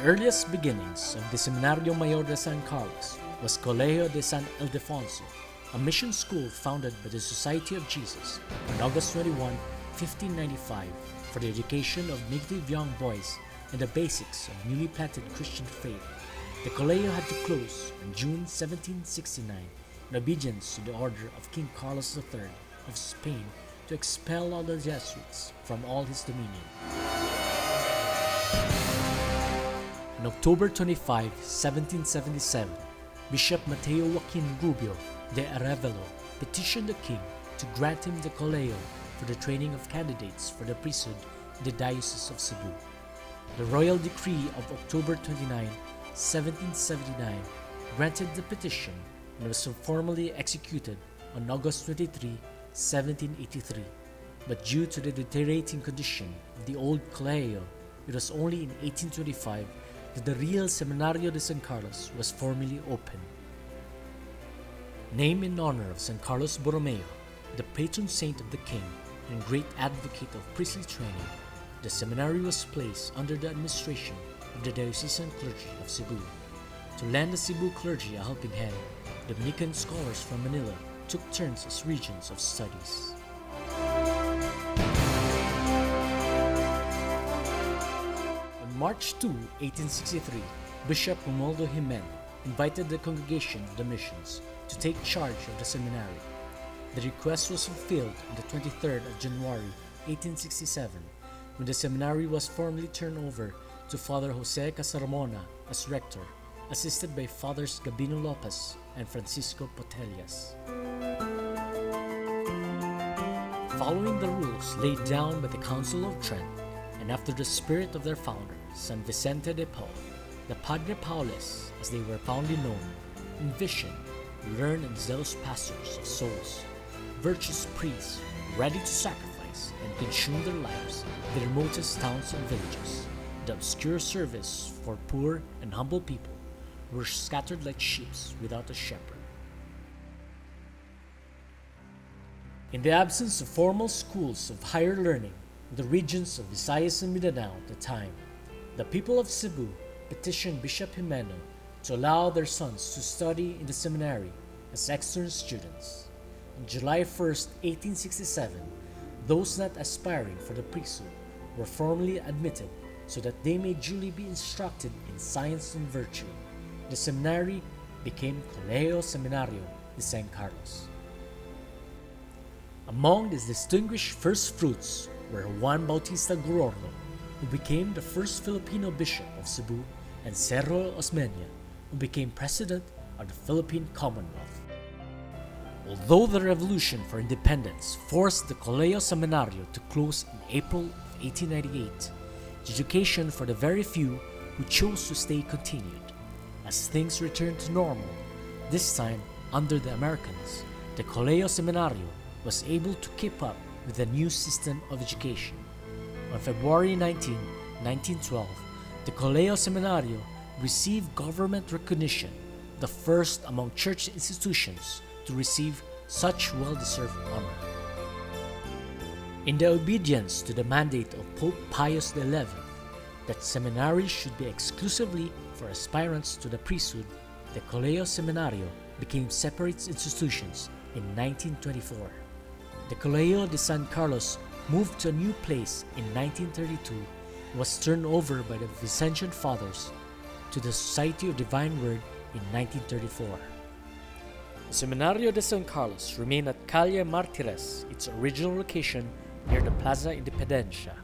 earliest beginnings of the Seminario Mayor de San Carlos was Colegio de San Ildefonso, a mission school founded by the Society of Jesus on August 21, 1595 for the education of native young boys and the basics of newly planted Christian faith. The Colegio had to close on June 1769 in obedience to the order of King Carlos III of Spain to expel all the Jesuits from all his dominion. On October 25, 1777, Bishop Mateo Joaquin Rubio de Arevalo petitioned the king to grant him the Colegio for the training of candidates for the priesthood in the Diocese of Cebu. The royal decree of October 29, 1779 granted the petition and was formally executed on August 23, 1783. But due to the deteriorating condition of the old Colegio, it was only in 1825 that the real Seminario de San Carlos was formally opened. Named in honor of San Carlos Borromeo, the patron saint of the king and great advocate of priestly training, the seminary was placed under the administration of the diocesan clergy of Cebu. To lend the Cebu clergy a helping hand, Dominican scholars from Manila took turns as regents of studies. On March 2, 1863, Bishop Romualdo Jimeno invited the Congregation of the Missions to take charge of the seminary. The request was fulfilled on the 23rd of January, 1867, when the seminary was formally turned over to Father Jose Casaramona as rector, assisted by Fathers Gabino Lopez and Francisco Potelias. Following the rules laid down by the Council of Trent, and after the spirit of their founder, San Vicente de Paul, the Padre Paules, as they were fondly known, envisioned learned and zealous pastors of souls, virtuous priests ready to sacrifice and consume their lives in the remotest towns and villages. The obscure service for poor and humble people were scattered like sheep without a shepherd. In the absence of formal schools of higher learning in the regions of Visayas and Mindanao at the time, the people of Cebu petitioned Bishop Jimeno to allow their sons to study in the seminary as external students. On July 1, 1867, those not aspiring for the priesthood were formally admitted so that they may duly be instructed in science and virtue. The seminary became Colegio Seminario de San Carlos. Among these distinguished first fruits were Juan Bautista Gororno, who became the first Filipino bishop of Cebu, and Cerro Osmeña, who became president of the Philippine Commonwealth. Although the revolution for independence forced the Colegio Seminario to close in April of 1898, education for the very few who chose to stay continued. As things returned to normal, this time under the Americans, the Colegio Seminario was able to keep up with the new system of education. On February 19, 1912, the Colegio Seminario received government recognition, the first among church institutions to receive such well-deserved honor. In the obedience to the mandate of Pope Pius XI that seminaries should be exclusively for aspirants to the priesthood, the Colegio Seminario became separate institutions in 1924. The Colegio de San Carlos moved to a new place in 1932 and was turned over by the Vincentian Fathers to the Society of Divine Word in 1934. The Seminario de San Carlos remained at Calle Martires, its original location near the Plaza Independencia.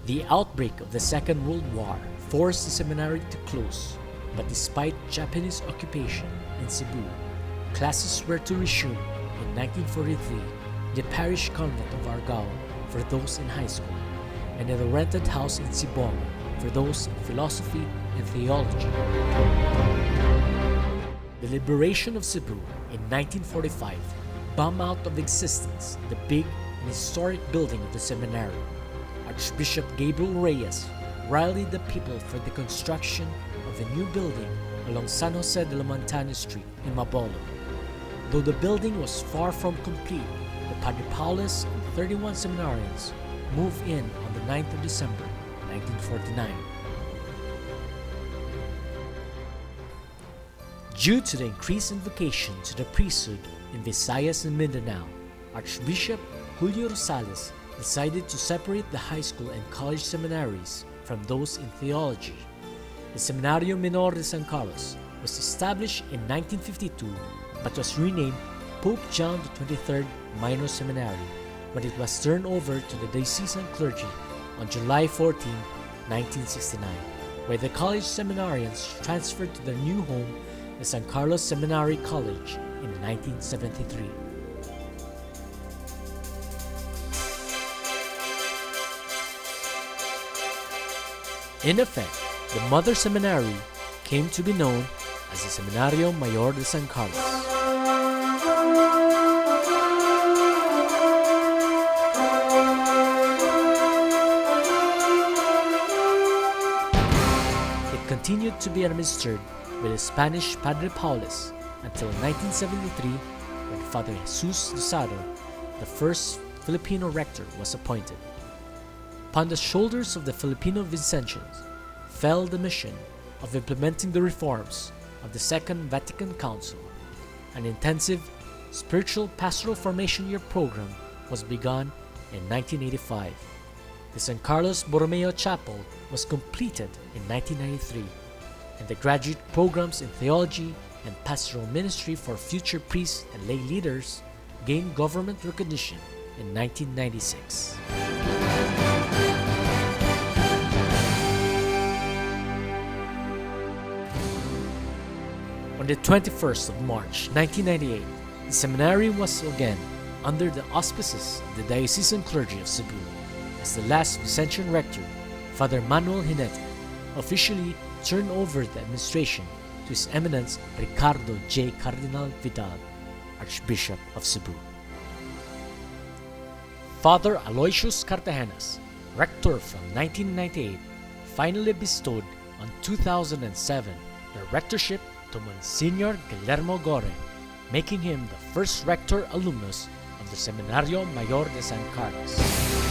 The outbreak of the Second World War forced the seminary to close, but despite Japanese occupation in Cebu, classes were to resume in 1943 in the parish convent of Argao for those in high school, and in a rented house in Sibonga for those in philosophy and theology. The liberation of Cebu in 1945 bombed out of existence the big and historic building of the seminary. Archbishop Gabriel Reyes rallied the people for the construction of a new building along San Jose de la Montaña Street in Mabolo. Though the building was far from complete, the Padre Paulus and 31 seminarians moved in on the 9th of December, 1949. Due to the increase in vocation to the priesthood in Visayas and Mindanao, Archbishop Julio Rosales decided to separate the high school and college seminaries from those in theology. The Seminario Menor de San Carlos was established in 1952 but was renamed Pope John XXIII Minor Seminary when it was turned over to the diocesan clergy on July 14, 1969, where the college seminarians transferred to their new home, the San Carlos Seminary College, in 1973. In effect, the mother seminary came to be known as the Seminario Mayor de San Carlos. It continued to be administered with the Spanish Padre Paulus until 1973, when Father Jesus Luzaro, the first Filipino rector, was appointed. Upon the shoulders of the Filipino Vincentians fell the mission of implementing the reforms of the Second Vatican Council. An intensive spiritual pastoral formation year program was begun in 1985. The San Carlos Borromeo Chapel was completed in 1993, and the graduate programs in theology and pastoral ministry for future priests and lay leaders gained government recognition in 1996. On the 21st of March 1998, the seminary was again under the auspices of the diocesan clergy of Cebu, as the last Vincentian rector, Father Manuel Hinete, officially turned over the administration to His Eminence Ricardo J. Cardinal Vidal, Archbishop of Cebu. Father Aloysius Cartagenas, rector from 1998, finally bestowed on 2007 the rectorship to Monsignor Guillermo Gore, making him the first rector alumnus of the Seminario Mayor de San Carlos.